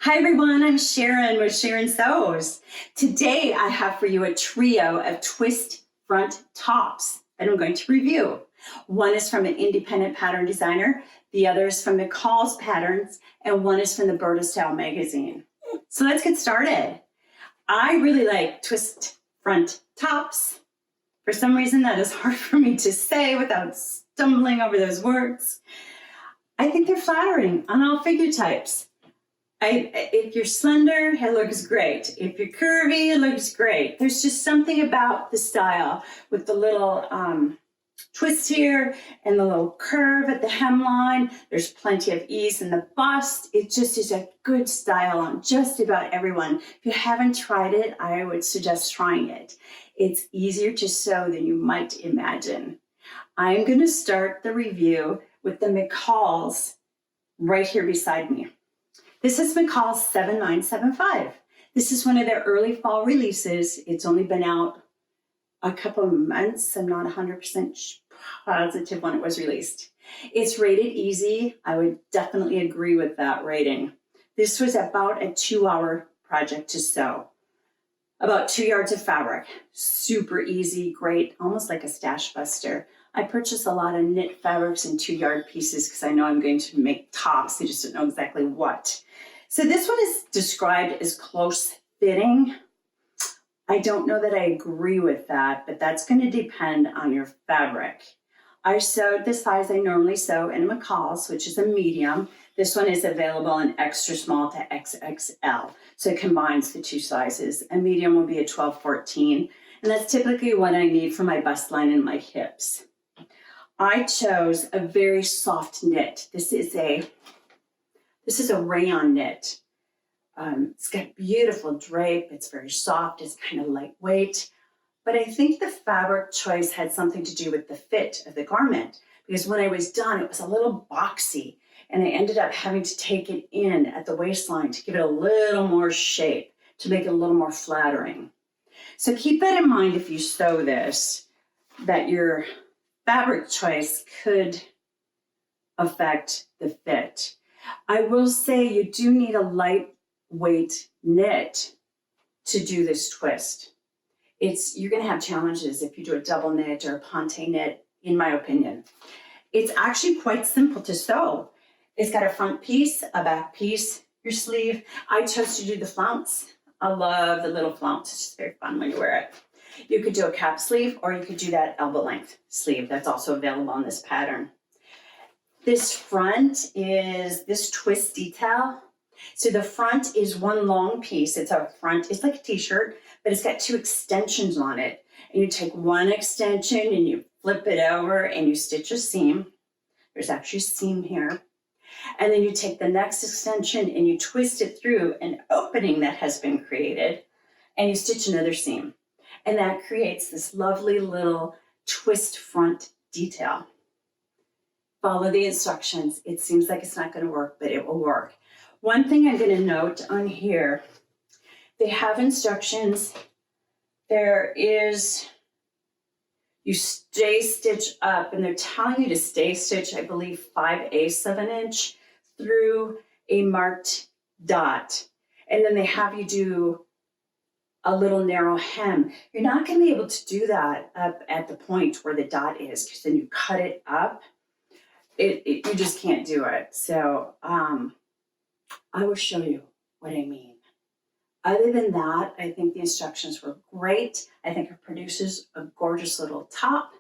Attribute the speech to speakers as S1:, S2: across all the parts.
S1: Hi everyone, I'm Sharon with Sharon Sews. Today I have for you a trio of twist front tops that I'm going to review. One is from an independent pattern designer, the other is from MCCALL'S Patterns, and one is from the BurdaStyle magazine. So let's get started. I really like twist front tops. For some reason that is hard for me to say without stumbling over those words. I think they're flattering on all figure types. If you're slender, it looks great. If you're curvy, it looks great. There's just something about the style with the little twist here and the little curve at the hemline. There's plenty of ease in the bust. It just is a good style on just about everyone. If you haven't tried it, I would suggest trying it. It's easier to sew than you might imagine. I'm going to start the review with the MCCALL'S right here beside me. This is MCCALL'S 7975. This is one of their early fall releases. It's only been out a couple of months. I'm not 100% positive when it was released. It's rated easy. I would definitely agree with that rating. This was about a 2-hour project to sew. About 2 yards of fabric. Super easy, great, almost like a stash buster. I purchase a lot of knit fabrics in 2-yard pieces because I know I'm going to make tops. I just don't know exactly what. So this one is described as close fitting. I don't know that I agree with that, but that's going to depend on your fabric. I sewed the size I normally sew in MCCALL'S, which is a medium. This one is available in extra small to XXL. So it combines the two sizes. A medium will be a 12-14, and that's typically what I need for my bust line and my hips. I chose a very soft knit. This is a rayon knit. It's got beautiful drape. It's very soft. It's kind of lightweight. But I think the fabric choice had something to do with the fit of the garment, because when I was done, it was a little boxy, and I ended up having to take it in at the waistline to give it a little more shape, to make it a little more flattering. So keep that in mind if you sew this, that your fabric choice could affect the fit. I will say you do need a lightweight knit to do this twist. You're going to have challenges if you do a double knit or a ponte knit, in my opinion. It's actually quite simple to sew. It's got a front piece, a back piece, your sleeve. I chose to do the flounce. I love the little flounce. It's just very fun when you wear it. You could do a cap sleeve, or you could do that elbow length sleeve. That's also available on this pattern. This front is this twist detail. So the front is one long piece. It's like a t-shirt, but it's got 2 extensions on it. And you take one extension and you flip it over and you stitch a seam. There's actually a seam here. And then you take the next extension and you twist it through an opening that has been created, and you stitch another seam. And that creates this lovely little twist front detail. Follow the instructions. It seems like it's not going to work, but it will work. One thing I'm going to note on here, they have instructions. You stay stitch up, and they're telling you to stay stitch, I believe, 5/8 of an inch through a marked dot. And then they have you do a little narrow hem. You're not going to be able to do that up at the point where the dot is, because then you cut it up. You just can't do it. So I will show you what I mean. Other than that, I think the instructions were great. I think it produces a gorgeous little top.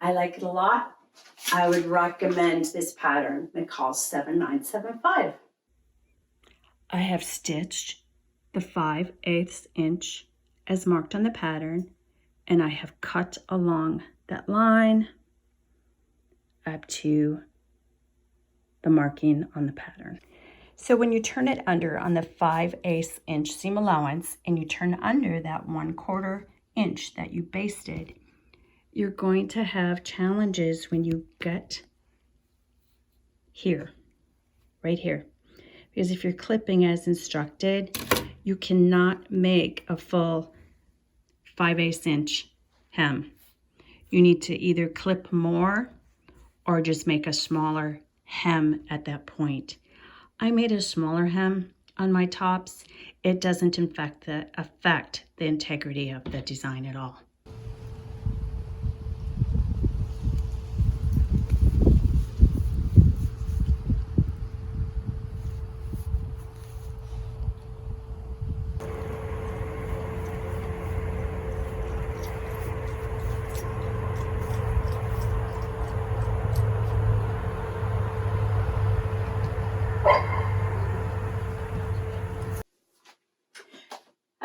S1: I like it a lot. I would recommend this pattern, MCCALL'S 7975. I have stitched the 5/8 inch as marked on the pattern, and I have cut along that line up to the marking on the pattern. So when you turn it under on the 5/8 inch seam allowance, and you turn under that 1/4 inch that you basted, you're going to have challenges when you get here, right here. Because if you're clipping as instructed, you cannot make a full 5/8 inch hem. You need to either clip more or just make a smaller hem at that point. I made a smaller hem on my tops, it doesn't affect the integrity of the design at all.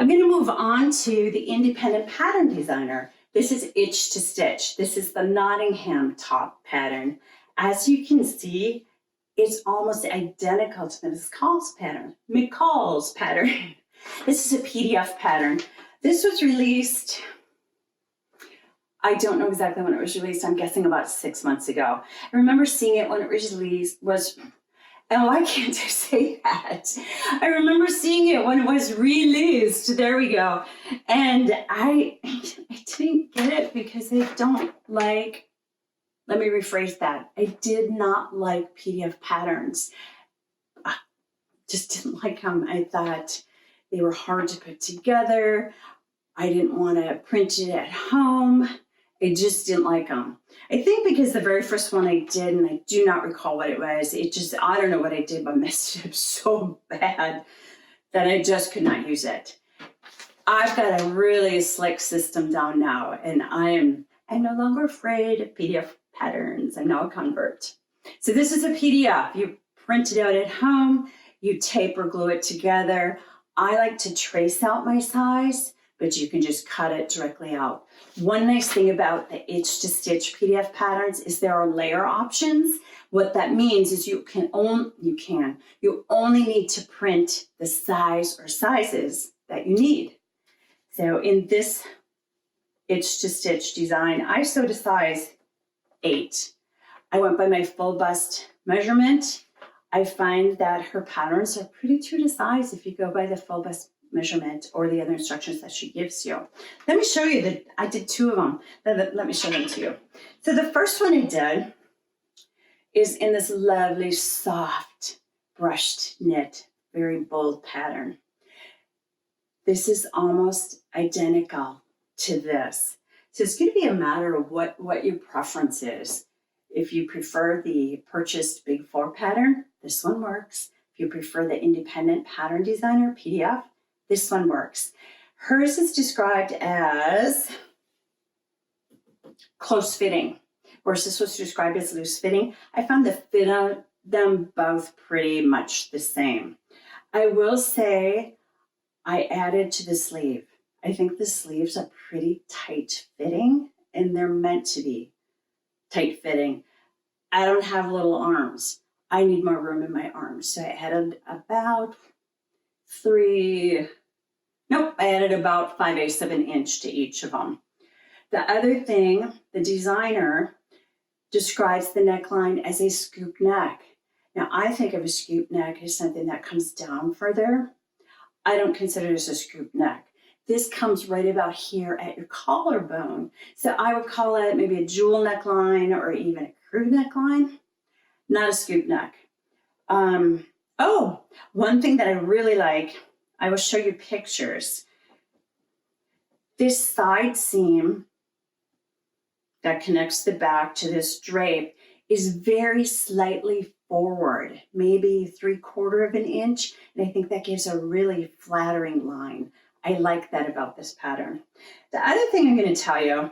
S1: I'm going to move on to the independent pattern designer. This is Itch to Stitch. This is the Nottingham top pattern. As you can see, it's almost identical to the MCCALL'S pattern. This is a PDF pattern. This was released, I don't know exactly when it was released. I'm guessing about 6 months ago. I remember seeing it when it was released, oh, why can't I say that? I remember seeing it when it was released. There we go. And I didn't get it because I don't like, let me rephrase that. I did not like PDF patterns. I just didn't like them. I thought they were hard to put together. I didn't want to print it at home. I just didn't like them. I think because the very first one I did, and I do not recall what it was, I don't know what I did, but messed it up so bad that I just could not use it. I've got a really slick system down now, and I'm no longer afraid of PDF patterns. I'm now a convert. So this is a PDF. You print it out at home, you tape or glue it together. I like to trace out my size, but you can just cut it directly out. One nice thing about the Itch to Stitch PDF patterns is there are layer options. What that means is you only need to print the size or sizes that you need. So in this Itch to Stitch design, I sewed a size 8. I went by my full bust measurement. I find that her patterns are pretty true to size if you go by the full bust measurement or the other instructions that she gives you. Let me show you that I did 2 of them. Let me show them to you. So the first one I did is in this lovely soft brushed knit, very bold pattern. This is almost identical to this. So it's going to be a matter of what your preference is. If you prefer the purchased Big 4 pattern, this one works. If you prefer the independent pattern designer PDF, this one works. Hers is described as close fitting, whereas this was described as loose fitting. I found the fit on them both pretty much the same. I will say I added to the sleeve. I think the sleeves are pretty tight fitting, and they're meant to be tight fitting. I don't have little arms. I need more room in my arms. So I added about 5/8 of an inch to each of them. The other thing, the designer describes the neckline as a scoop neck. Now, I think of a scoop neck as something that comes down further. I don't consider this a scoop neck. This comes right about here at your collarbone. So I would call it maybe a jewel neckline or even a crew neckline, not a scoop neck. One thing that I really like, I will show you pictures. This side seam that connects the back to this drape is very slightly forward, maybe 3/4 of an inch. And I think that gives a really flattering line. I like that about this pattern. The other thing I'm going to tell you,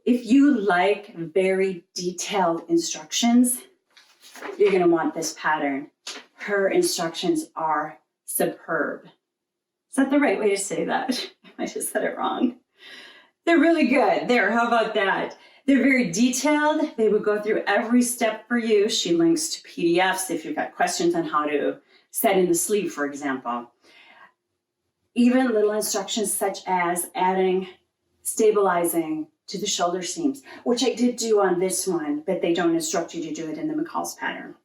S1: if you like very detailed instructions, you're going to want this pattern. Her instructions are superb. Is that the right way to say that? I just said it wrong. They're really good. There, how about that? They're very detailed. They would go through every step for you. She links to PDFs if you've got questions on how to set in the sleeve, for example. Even little instructions such as adding stabilizing to the shoulder seams, which I did do on this one, but they don't instruct you to do it in the MCCALL'S pattern.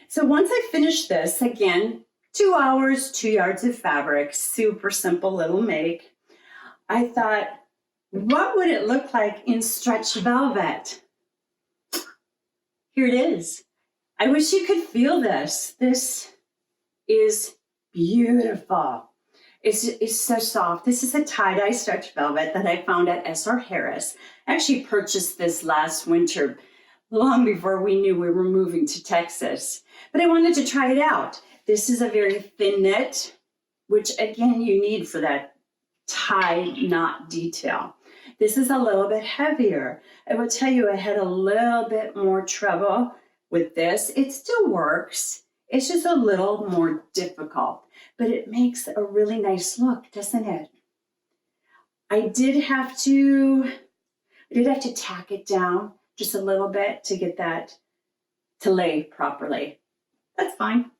S1: So once I finished this, again, 2 hours, 2 yards of fabric, super simple little make, I thought, what would it look like in stretch velvet? Here it is. I wish you could feel this. This is beautiful. It's so soft. This is a tie-dye stretch velvet that I found at S.R. Harris. I actually purchased this last winter, long before we knew we were moving to Texas. But I wanted to try it out. This is a very thin knit, which again you need for that tie knot detail. This is a little bit heavier. I will tell you I had a little bit more trouble with this. It still works. It's just a little more difficult, but it makes a really nice look, doesn't it? I did have to tack it down just a little bit to get that to lay properly. That's fine.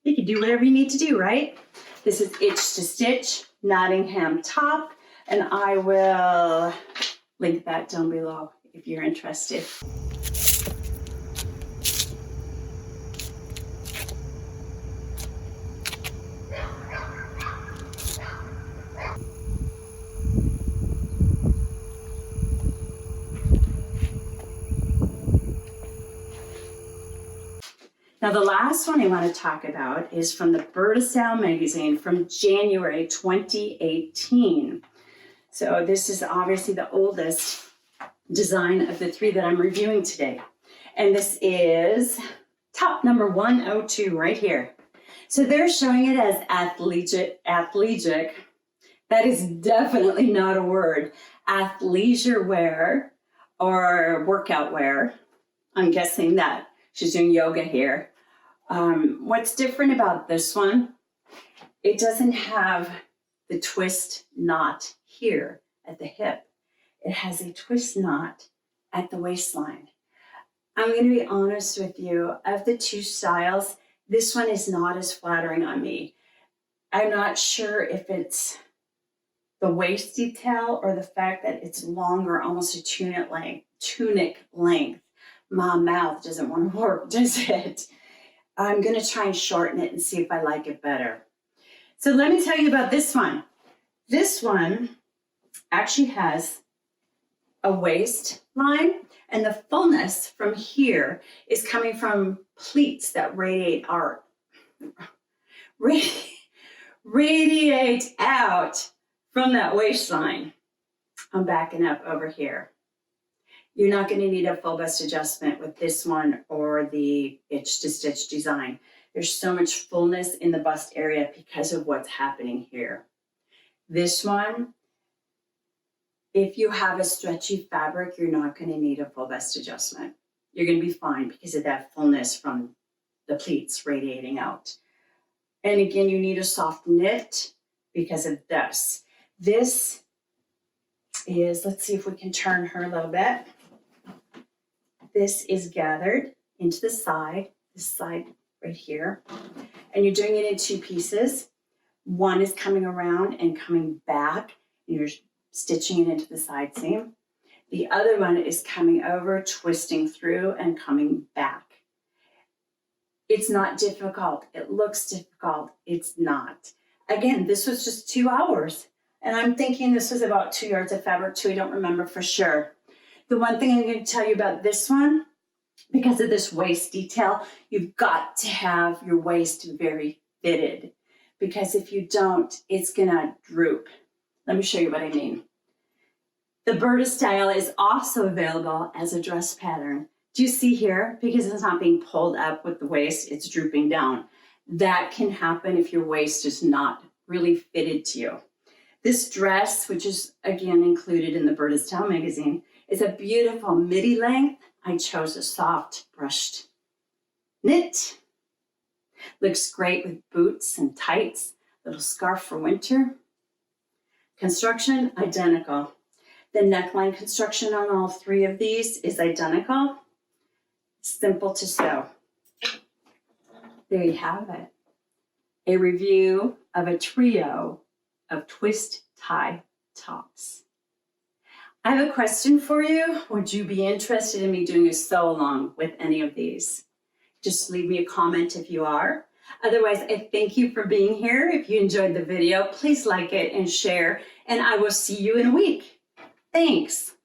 S1: You can do whatever you need to do, right? This is Itch to Stitch Nottingham top, and I will link that down below if you're interested. Now, the last one I want to talk about is from the BurdaStyle magazine from January 2018. So this is obviously the oldest design of the three that I'm reviewing today. And this is top number 102 right here. So they're showing it as athleisure. That is definitely not a word. Athleisure wear or workout wear. I'm guessing that she's doing yoga here. What's different about this one, it doesn't have the twist knot here at the hip. It has a twist knot at the waistline. I'm going to be honest with you, of the two styles, this one is not as flattering on me. I'm not sure if it's the waist detail or the fact that it's longer, almost a tunic length. My mouth doesn't want to work, does it? I'm going to try and shorten it and see if I like it better. So let me tell you about this one. This one actually has a waistline, and the fullness from here is coming from pleats that radiate out from that waistline. I'm backing up over here. You're not going to need a full bust adjustment with this one or the Itch to Stitch design. There's so much fullness in the bust area because of what's happening here. This one, if you have a stretchy fabric, you're not going to need a full bust adjustment. You're going to be fine because of that fullness from the pleats radiating out. And again, you need a soft knit because of this. This is, let's see if we can turn her a little bit. This is gathered into the side, this side right here. And you're doing it in two pieces. One is coming around and coming back. And you're stitching it into the side seam. The other one is coming over, twisting through, and coming back. It's not difficult. It looks difficult. It's not. Again, this was just 2 hours. And I'm thinking this was about 2 yards of fabric too. I don't remember for sure. The one thing I'm going to tell you about this one, because of this waist detail, you've got to have your waist very fitted. Because if you don't, it's going to droop. Let me show you what I mean. The BurdaStyle is also available as a dress pattern. Do you see here? Because it's not being pulled up with the waist, it's drooping down. That can happen if your waist is not really fitted to you. This dress, which is again included in the BurdaStyle magazine, is a beautiful midi length. I chose a soft brushed knit. Looks great with boots and tights, little scarf for winter. Construction, identical. The neckline construction on all three of these is identical. Simple to sew. There you have it. A review of a trio of twist tie tops. I have a question for you. Would you be interested in me doing a sew along with any of these? Just leave me a comment if you are. Otherwise, I thank you for being here. If you enjoyed the video, please like it and share, and I will see you in a week. Thanks.